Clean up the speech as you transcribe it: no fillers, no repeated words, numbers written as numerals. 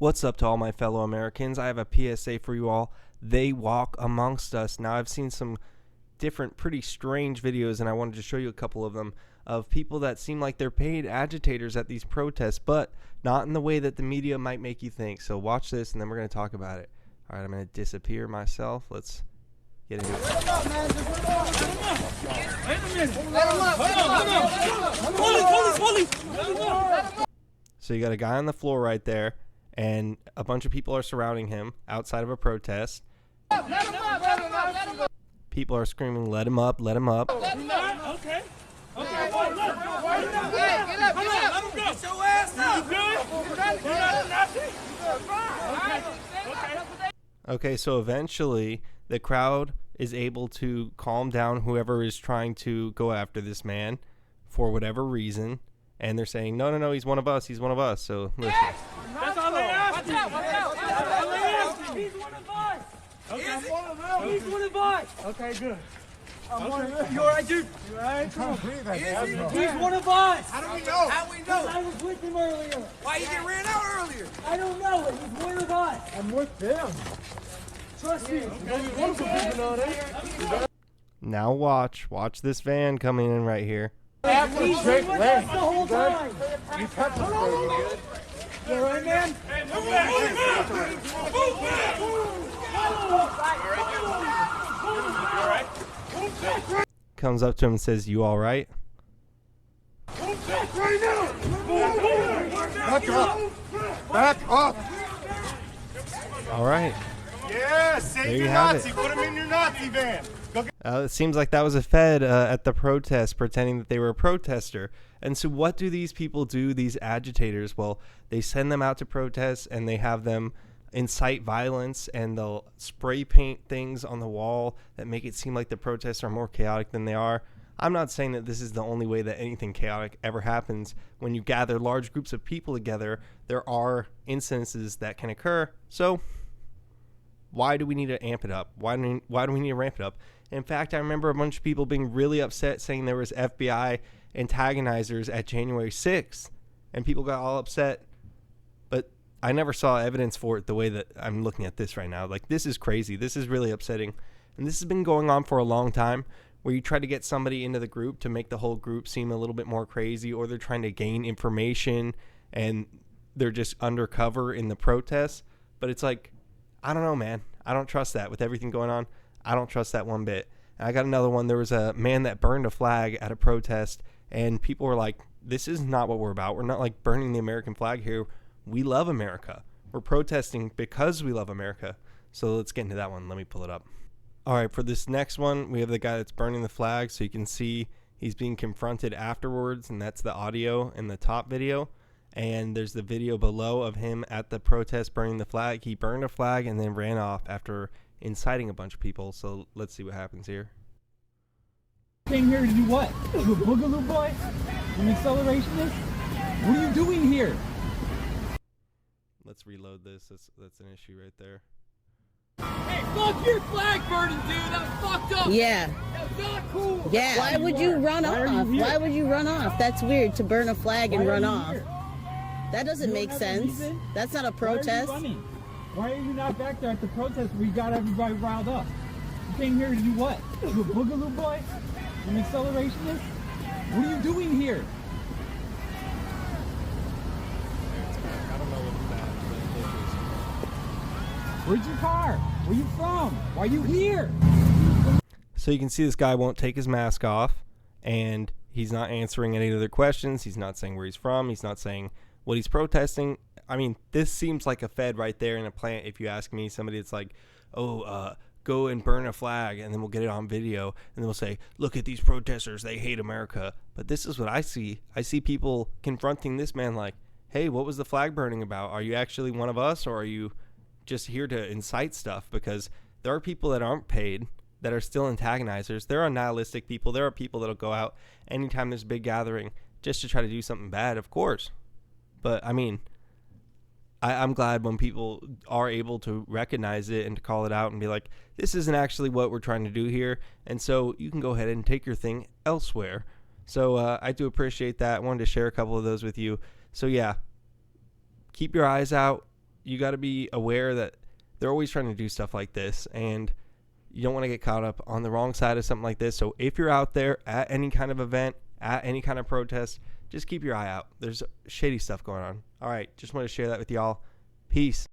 What's up to all my fellow Americans? I have a PSA for you all. They walk amongst us. Now, I've seen some different pretty strange videos, and I wanted to show you a couple of them, of people that seem like they're paid agitators at these protests, but not in the way that the media might make you think. So watch this, and then we're going to talk about it. All right, I'm going to disappear myself. Let's get into it. Let him up, man. Just let him up. Wait a minute. Let him up. Police. So you got a guy on the floor right there, and a bunch of people are surrounding him outside of a protest. Let him up. Let him up. Let him up. People are screaming, "Let him up, let him up." Okay. Okay. Hey, get up. Get up. Let him go. Get your ass up. You good? Okay, so eventually the crowd is able to calm down whoever is trying to go after this man for whatever reason. And they're saying, no, he's one of us. He's one of us. So listen. That's all they asked. Watch out. That's all they asked. He's one of us. Okay. I'm one of them. He's one of us. Okay, good. I'm one of them. You all right, dude? You all right? Come on. He's one of us. How do we know? How do we know? I was with him earlier. Why you get ran out earlier? I don't know. He's one of us. I'm with them. Trust me. Now watch this van coming in right here. He's been with us the whole time. You touched us, baby. You all right, man? Hey, move back. Comes up to him and says, "You all right?" Back up. All right. Yeah, There save you your have Nazi. it. Put him in your Nazi van. Go get It seems like that was a Fed at the protest pretending that they were a protester. And so what do these people do, these agitators? Well, they send them out to protest and they have them incite violence, and they'll spray paint things on the wall that make it seem like the protests are more chaotic than they are. I'm not saying that this is the only way that anything chaotic ever happens. When you gather large groups of people together, there are incidences that can occur. So why do we need to amp it up? Why do we need to ramp it up? In fact, I remember a bunch of people being really upset saying there was FBI antagonizers at January 6th, and people got all upset. But I never saw evidence for it the way that I'm looking at this right now. Like, this is crazy. This is really upsetting. And this has been going on for a long time, where you try to get somebody into the group to make the whole group seem a little bit more crazy, or they're trying to gain information and they're just undercover in the protests. But it's like, I don't know, man. I don't trust that with everything going on. I don't trust that one bit. And I got another one. There was a man that burned a flag at a protest, and people were like, this is not what we're about. We're not like burning the American flag here. We love America. We're protesting because we love America. So let's get into that one. Let me pull it up. All right, for this next one, we have the guy that's burning the flag. So you can see he's being confronted afterwards, and that's the audio in the top video. And there's the video below of him at the protest burning the flag. He burned a flag and then ran off after inciting a bunch of people. So let's see what happens here. Came here to do what? You a boogaloo boy? You an accelerationist? What are you doing here? Let's reload this. That's an issue right there. Hey, fuck your flag burning, dude! That's fucked up! Yeah. That's not cool! Yeah. Why would you run Why are you off? here? Why would you run off? That's weird, to burn a flag and Why are run you off. here? That doesn't You don't make have a sense. reason? That's not a Why are you protest. running? Why are you not back there at the protest where you got everybody riled up? You came here to do what? You a boogaloo boy? You an accelerationist? What are you doing here? Where's your car? Where you from? Why are you here? So you can see this guy won't take his mask off, and he's not answering any other questions. He's not saying where he's from. He's not saying what he's protesting. I mean, this seems like a Fed right there in a plant. If you ask me, somebody that's like, go and burn a flag, and then we'll get it on video, and then we'll say, look at these protesters, they hate America. But this is what I see. I see people confronting this man like, hey, what was the flag burning about? Are you actually one of us, or are you just here to incite stuff? Because there are people that aren't paid that are still antagonizers. There are nihilistic people. There are people that'll go out anytime there's a big gathering just to try to do something bad, of course. But, I mean, I'm glad when people are able to recognize it and to call it out and be like, this isn't actually what we're trying to do here. And so you can go ahead and take your thing elsewhere. So I do appreciate that. I wanted to share a couple of those with you. So, yeah, keep your eyes out. you got to be aware that they're always trying to do stuff like this, and you don't want to get caught up on the wrong side of something like this. So if you're out there at any kind of event, at any kind of protest, just keep your eye out. There's shady stuff going on. All right, just want to share that with y'all. Peace.